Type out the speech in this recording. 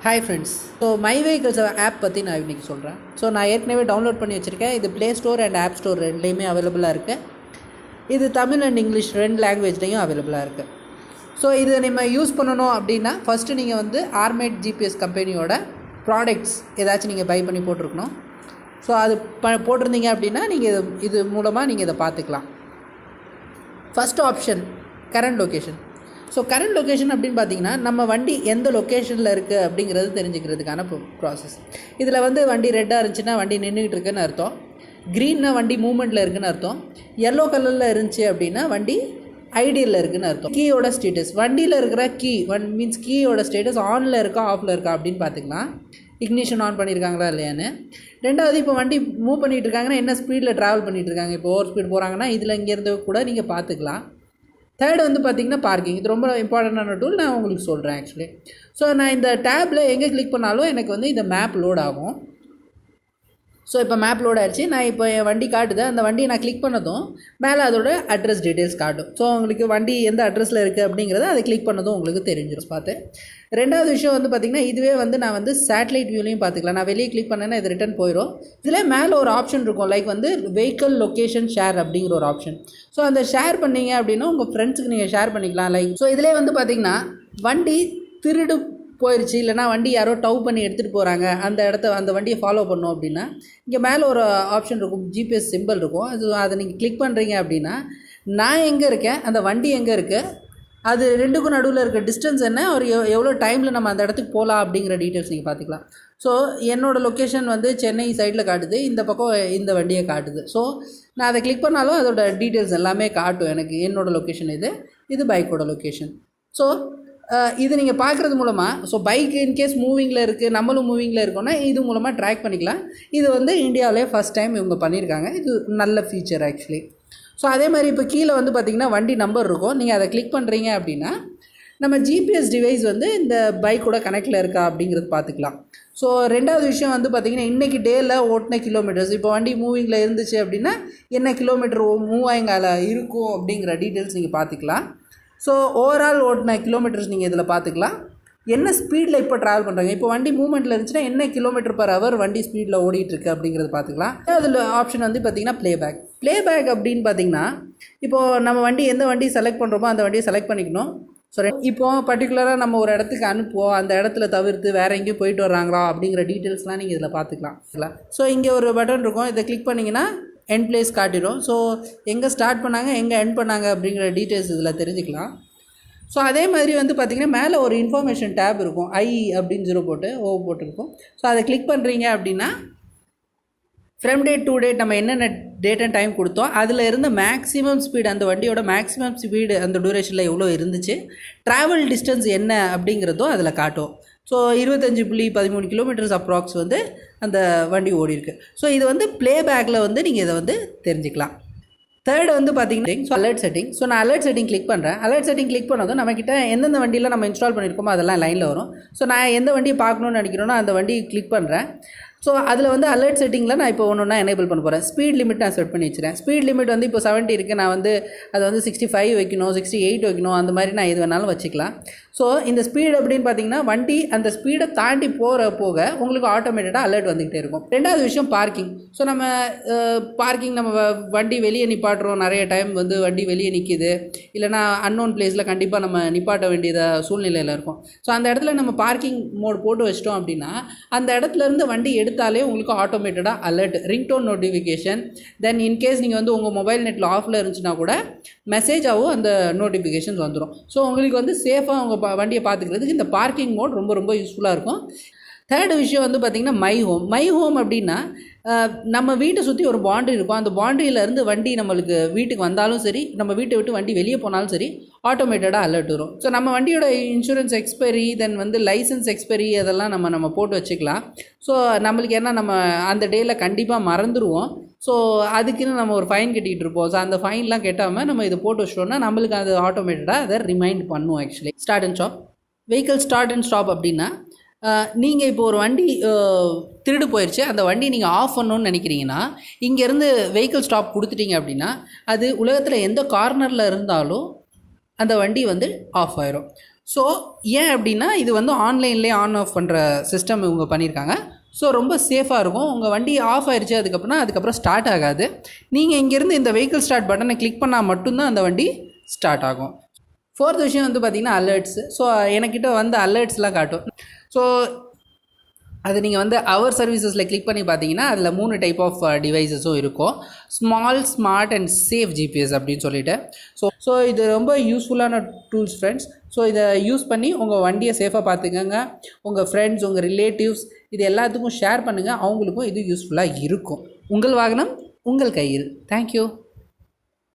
Hi friends. So my vehicles app பற்றி நான் இன்றைக்கி சொல்கிறேன். ஸோ நான் ஏற்கனவே டவுன்லோட் பண்ணி வச்சுருக்கேன். இது play store and app store ரெண்டுலேயுமே அவைலபிளாக இருக்குது. இது தமிழ் அண்ட் இங்கிலீஷ் ரெண்டு லாங்குவேஜ்லேயும் அவைலபிளாக இருக்குது. ஸோ இது நம்ம யூஸ் பண்ணணும் அப்படின்னா ஃபஸ்ட்டு நீங்கள் வந்து RMADE GPS கம்பெனியோட ப்ராடக்ட்ஸ் ஏதாச்சும் நீங்கள் பை பண்ணி போட்டிருக்கணும். ஸோ அது போட்டிருந்தீங்க அப்படின்னா நீங்கள் இது மூலமாக நீங்கள் இதை பார்த்துக்கலாம். First option current location. So current location அப்படின்னு பார்த்தீங்கன்னா நம்ம வண்டி எந்த லொக்கேஷனில் இருக்குது அப்படிங்கிறது தெரிஞ்சுக்கிறதுக்கான ப்ராசஸ். இதில் வந்து வண்டி ரெட்டாக இருந்துச்சுன்னா வண்டி நின்றுக்கிட்டு இருக்குன்னு அர்த்தம், க்ரீன்னா வண்டி மூவ்மெண்ட்டில் இருக்குதுன்னு அர்த்தம், எல்லோ கலரில் இருந்துச்சு அப்படின்னா வண்டி ஐடியலில் இருக்குதுன்னு அர்த்தம். கீயோட ஸ்டேட்டஸ், வண்டியில் இருக்கிற மீன்ஸ் கீயோட ஸ்டேட்டஸ் ஆனில் இருக்கா ஆஃபில் இருக்கா அப்படின்னு பார்த்துக்கலாம். இக்னிஷன் ஆன் பண்ணியிருக்காங்களா இல்லையான்னு. ரெண்டாவது, இப்போ வண்டி மூவ் பண்ணிகிட்டு இருக்காங்கன்னா என்ன ஸ்பீடில் ட்ராவல் பண்ணிகிட்டு இருக்காங்க. இப்போ ஓவர் ஸ்பீட் போகிறாங்கன்னா இதில் இங்கேருந்து கூட நீங்கள் பார்த்துக்கலாம். தேர்டு வந்து பார்த்திங்கன்னா பார்க்கிங். இது ரொம்ப இம்பார்ட்டண்டான டூல், நான் உங்களுக்கு சொல்கிறேன் ஆக்சுவலி. ஸோ நான் இந்த டேப்பில் எங்கே கிளிக் பண்ணாலும் எனக்கு வந்து இந்த மேப் லோட் ஆகும். ஸோ இப்போ மேப் லோட் ஆகிடுச்சு. நான் இப்போ என் வண்டி காட்டுது, அந்த வண்டியை நான் கிளிக் பண்ணதும் மேலே அதோட அட்ரஸ் டீட்டெயில்ஸ் காட்டும். ஸோ உங்களுக்கு வண்டி எந்த அட்ரஸில் இருக்குது அப்படிங்கிறத அதை கிளிக் பண்ணதும் உங்களுக்கு தெரிஞ்சிடும் பார்த்து. ரெண்டாவது விஷயம் வந்து பார்த்திங்கன்னா இதுவே வந்து நான் வந்து சேட்டலைட் வியூலையும் பார்த்துக்கலாம். நான் வெளியே கிளிக் பண்ணேன்னா இது ரிட்டன் போயிடும். இதில் மேலே ஒரு ஆப்ஷன் இருக்கும், லைக் வந்து வெஹிக்கிள் லொக்கேஷன் ஷேர் அப்படிங்கிற ஒரு ஆப்ஷன். ஸோ அந்த ஷேர் பண்ணிங்க அப்படின்னா உங்கள் ஃப்ரெண்ட்ஸுக்கு நீங்கள் ஷேர் பண்ணிக்கலாம். லைக் ஸோ இதிலே வந்து பார்த்திங்கன்னா வண்டி திருடு போயிடுச்சு, இல்லைனா வண்டி யாரோ டவ் பண்ணி எடுத்துகிட்டு போகிறாங்க, அந்த வண்டியை ஃபாலோ பண்ணோம் அப்படின்னா இங்கே மேலே ஒரு ஆப்ஷன் இருக்கும், GPS சிம்பிள் இருக்கும். அதை நீங்கள் கிளிக் பண்ணுறீங்க அப்படின்னா நான் எங்கே இருக்கேன், அந்த வண்டி எங்கே இருக்குது, அது ரெண்டுக்கும் நடுவில் இருக்க டிஸ்டன்ஸ் என்ன, ஒரு எவ்வளோ டைமில் நம்ம அந்த இடத்துக்கு போகலாம் அப்படிங்கிற டீட்டெயில்ஸ் நீங்கள் பார்த்துக்கலாம். ஸோ என்னோடய லொக்கேஷன் வந்து சென்னை சைடில் காட்டுது, இந்த பக்கம் இந்த வண்டியை காட்டுது. ஸோ நான் அதை கிளிக் பண்ணாலும் அதோட டீட்டெயில்ஸ் எல்லாமே காட்டும் எனக்கு. என்னோடய லொக்கேஷன் இது பைக்கோட லொக்கேஷன். ஸோ இது நீங்கள் பார்க்குறது மூலமாக, ஸோ பைக் இன்கேஸ் மூவிங்கில் இருக்குது, நம்மளும் மூவிங்கில் இருக்கோன்னா இது மூலமாக ட்ராக் பண்ணிக்கலாம். இது வந்து இந்தியாவிலே ஃபஸ்ட் டைம் இவங்க பண்ணியிருக்காங்க. இது நல்ல ஃபீச்சர் ஆக்சுவலி. ஸோ அதே மாதிரி இப்போ கீழே வந்து பார்த்திங்கன்னா வண்டி நம்பர் இருக்கும். நீங்கள் அதை கிளிக் பண்ணுறீங்க அப்படின்னா நம்ம GPS டிவைஸ் வந்து இந்த பைக்கோட கனெக்டில் இருக்கா அப்படிங்கிறது பார்த்துக்கலாம். ஸோ ரெண்டாவது விஷயம் வந்து பார்த்திங்கன்னா இன்றைக்கி டேயில் ஓட்டின கிலோமீட்டர்ஸ், இப்போ வண்டி மூவிங்கில் இருந்துச்சு அப்படின்னா என்ன கிலோமீட்டர் மூவ் ஆகிங்கால இருக்கும் அப்படிங்கிற டீட்டெயில்ஸ் நீங்கள் பார்த்துக்கலாம். ஸோ ஓவரால் ஓட்டின கிலோமீட்டர்ஸ் நீங்கள் இதில் பார்த்துக்கலாம். என்ன ஸ்பீடில் இப்போ ட்ராவல் பண்ணுறாங்க, இப்போ வண்டி மூவ்மெண்ட்டில் இருந்துச்சுன்னா என்ன km/h வண்டி ஸ்பீடில் ஓடிட்டுருக்கு அப்படிங்கிறது பார்த்துக்கலாம். அதில் ஆப்ஷன் வந்து பார்த்திங்கன்னா ப்ளேபேக் அப்படின்னு பார்த்திங்கன்னா இப்போது நம்ம வண்டி எந்த வண்டி செலக்ட் பண்ணுறோமோ அந்த வண்டியை செலக்ட் பண்ணிக்கணும். ஸோ இப்போது பர்டிகுலராக நம்ம ஒரு இடத்துக்கு அனுப்புவோம், அந்த இடத்துல தவிர்த்து வேறு எங்கேயும் போயிட்டு வர்றாங்களா அப்படிங்கிற டீட்டெயில்ஸ்லாம் நீங்கள் இதில் பார்த்துக்கலாம். ஸோ இங்கே ஒரு பட்டன் இருக்கும், இதை கிளிக் பண்ணிங்கன்னா எண்ட் பிளேஸ் காட்டிடும். ஸோ எங்கே ஸ்டார்ட் பண்ணாங்க எங்கே எண்ட் பண்ணாங்க அப்படிங்கிற டீட்டெயில்ஸ் இதில் தெரிஞ்சுக்கலாம். ஸோ அதே மாதிரி வந்து பார்த்திங்கன்னா மேலே ஒரு இன்ஃபர்மேஷன் டேப் இருக்கும், அப்படின்னு 0 போட்டிருக்கும். ஸோ அதை கிளிக் பண்ணுறீங்க அப்படின்னா ஃப்ரம் டேட் டு டேட் நம்ம என்னென்ன டேட் அண்ட் டைம் கொடுத்தோம் அதில் இருந்த மேக்ஸிமம் ஸ்பீடு, அந்த வண்டியோட மேக்ஸிமம் ஸ்பீடு அந்த டூரேஷனில் எவ்வளோ இருந்துச்சு, ட்ராவல் டிஸ்டன்ஸ் என்ன அப்படிங்கிறதும் அதில் காட்டும். ஸோ 25.13 km அப்ராக்ஸ் வந்து அந்த வண்டி ஓடி இருக்கு. ஸோ இது வந்து ப்ளேபேக்கில் வந்து நீங்கள் இதை வந்து தெரிஞ்சுக்கலாம். தேர்டு வந்து பார்த்திங்கன்னா அலர்ட் செட்டிங். ஸோ நான் அலர்ட் செட்டிங் கிளிக் பண்ணுறேன். அலர்ட் செட்டிங் கிளிக் பண்ணதும் நம்மக்கிட்ட எந்தெந்த வண்டியில் நம்ம இன்ஸ்டால் பண்ணியிருக்கோமோ அதெல்லாம் லைனில் வரும். ஸோ நான் எந்த வண்டியை பார்க்கணுன்னு நினைக்கிறேனோ அந்த வண்டியை கிளிக் பண்ணுறேன். ஸோ அதில் வந்து அலர்ட் செட்டிங்கில் நான் இப்போ ஒன்று எனேபிள் பண்ண போகிறேன். ஸ்பீட் லிமிட் நான் செட் பண்ணி வச்சுறேன். ஸ்பீட் லிமிட் வந்து இப்போ 70 இருக்குது, நான் வந்து அதை வந்து 65 வைக்கணும், 68 வைக்கணும், அந்த மாதிரி நான் எது வேணாலும் வச்சுக்கலாம். ஸோ இந்த ஸ்பீடு அப்படின்னு பார்த்தீங்கன்னா வண்டி அந்த ஸ்பீடை தாண்டி போக உங்களுக்கு ஆட்டோமேட்டடாக அலர்ட் வந்துக்கிட்டே இருக்கும். ரெண்டாவது விஷயம் பார்க்கிங். ஸோ நம்ம நம்ம வண்டி வெளியே நிப்பாட்டுறோம், நிறைய டைம் வந்து வண்டி வெளியே நிற்கிது, இல்லைனா அன்னோன் பிளேஸில் கண்டிப்பாக நம்ம நிப்பாட்ட வேண்டியத சூழ்நிலையில் இருக்கும். ஸோ அந்த இடத்துல நம்ம பார்க்கிங் மோட் போட்டு வச்சிட்டோம் அப்படின்னா அந்த இடத்துலேருந்து வண்டி எடுத்தாலே உங்களுக்கு ஆட்டோமேட்டடாக அலர்ட், ரிங்டோன் நோட்டிஃபிகேஷன், தென் இன்கேஸ் நீங்கள் வந்து உங்கள் மொபைல் நெட்டில் ஆஃபில் இருந்துச்சுன்னா கூட மெசேஜாகவும் அந்த நோட்டிஃபிகேஷன்ஸ் வந்துடும். ஸோ உங்களுக்கு வந்து சேஃபாக உங்கள் வண்டியை பார்த்துக்கிறதுக்கு இந்த பார்க்கிங் மோட் ரொம்ப ரொம்ப யூஸ்ஃபுல்லாக இருக்கும். தேர்டு விஷயம் வந்து பார்த்திங்கன்னா மை ஹோம் அப்படின்னா நம்ம வீட்டை சுற்றி ஒரு பவுண்டரி இருக்கும். அந்த பவுண்டரியிலேருந்து வண்டி நம்மளுக்கு வீட்டுக்கு வந்தாலும் சரி, நம்ம வீட்டை விட்டு வண்டி வெளியே போனாலும் சரி ஆட்டோமேட்டடாக அலர்ட் வரும். ஸோ நம்ம வண்டியோட இன்சூரன்ஸ் எக்ஸ்பைரி, தென் வந்து லைசன்ஸ் எக்ஸ்பைரி அதெல்லாம் நம்ம போட்டு வச்சுக்கலாம். ஸோ நம்மளுக்கு ஏன்னா நம்ம அந்த டேயில் கண்டிப்பாக மறந்துடுவோம். ஸோ அதுக்குன்னு நம்ம ஒரு ஃபைன் கட்டிகிட்டு இருப்போம். ஸோ அந்த ஃபைன்லாம் கட்டாமல் நம்ம இதை போட்டு வச்சிட்டோம்னா நம்மளுக்கு அது ஆட்டோமேட்டடாக அதை ரிமைண்ட் பண்ணுவோம். Actually start and stop, vehicle start and stop அப்படின்னா நீங்கள் இப்போ ஒரு வண்டி திருடு போயிடுச்சு, அந்த வண்டி நீங்கள் ஆஃப் பண்ணணுன்னு நினைக்கிறீங்கன்னா இங்கேருந்து வெஹிக்கிள் ஸ்டாப் கொடுத்துட்டீங்க அப்படின்னா அது உலகத்தில் எந்த கார்னரில் இருந்தாலும் அந்த வண்டி வந்து ஆஃப் ஆயிரும். ஸோ ஏன் அப்படின்னா இது வந்து ஆன்லைன்லேயே ஆன் ஆஃப் பண்ணுற சிஸ்டம் இவங்க பண்ணியிருக்காங்க. ஸோ ரொம்ப சேஃபாக இருக்கும். உங்கள் வண்டி ஆஃப் ஆயிடுச்சு அதுக்கப்புறம் ஸ்டார்ட் ஆகாது. நீங்கள் இங்கேருந்து இந்த வெஹிக்கிள் ஸ்டார்ட் பட்டனை கிளிக் பண்ணால் மட்டும்தான் அந்த வண்டி ஸ்டார்ட் ஆகும். 4th விஷயம் வந்து பார்த்திங்கன்னா அலர்ட்ஸு. ஸோ எனக்கிட்ட வந்து அலர்ட்ஸ்லாம் காட்டும். ஸோ அது நீங்கள் வந்து அவர் சர்வீசஸில் கிளிக் பண்ணி பார்த்தீங்கன்னா அதில் 3 டைப் ஆஃப் டிவைசஸும் இருக்கும். Small, smart and safe GPS அப்படின்னு சொல்லிட்டு. ஸோ இது ரொம்ப யூஸ்ஃபுல்லான டூல்ஸ் ஃப்ரெண்ட்ஸ். ஸோ இதை யூஸ் பண்ணி உங்கள் வண்டியை சேஃபாக பார்த்துக்கங்க. உங்கள் ஃப்ரெண்ட்ஸ், உங்கள் ரிலேட்டிவ்ஸ் இது எல்லாத்துக்கும் ஷேர் பண்ணுங்கள். அவங்களுக்கும் இது யூஸ்ஃபுல்லாக இருக்கும். உங்கள் வாகனம் உங்கள் கையில். தேங்க்யூ.